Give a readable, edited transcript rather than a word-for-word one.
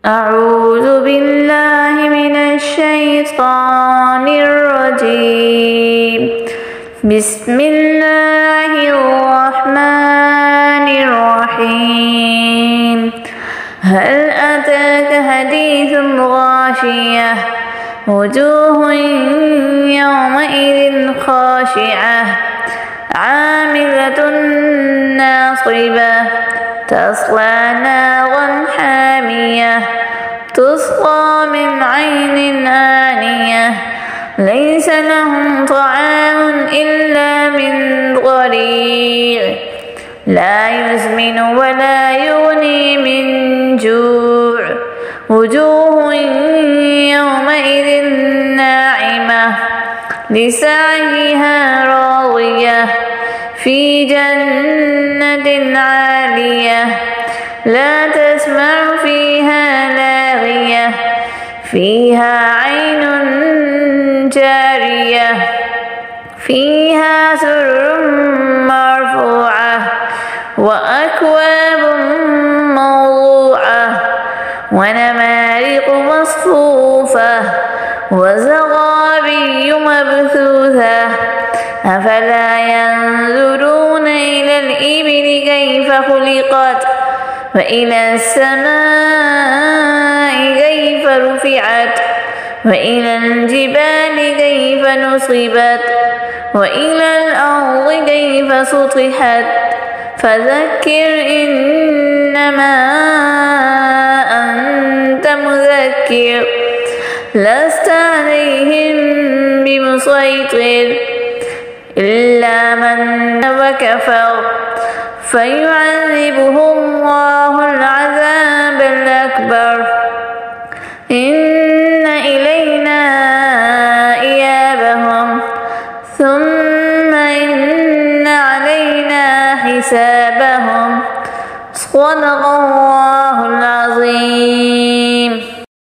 أعوذ بالله من الشيطان الرجيم. بسم الله الرحمن الرحيم. هل أتاك حديث الغاشية وجوه يومئذ خاشعة عاملة ناصبة تصلى نارا حامية تسقى من عين آنية ليس لهم طعام إلا من ضريع لا يسمن ولا يغني من جوع وجوه يومئذ ناعمة لسعيها راضية في جنة عالية لا تسمع فيها لاغية فيها عين جارية فيها سرر مرفوعة وأكواب موضوعة ونمارق مصفوفة وزغابي مبثوثة أفلا ينظرون إلى الإبل كيف خلقت وإلى السماء كيف رفعت وإلى الجبال كيف نصبت وإلى الأرض كيف سطحت فذكر إنما أنت مذكر لست عليهم بمسيطر إلا من وكفر فيعذبه الله العذاب الأكبر إن إلينا إيابهم ثم إن علينا حسابهم صدق الله العظيم.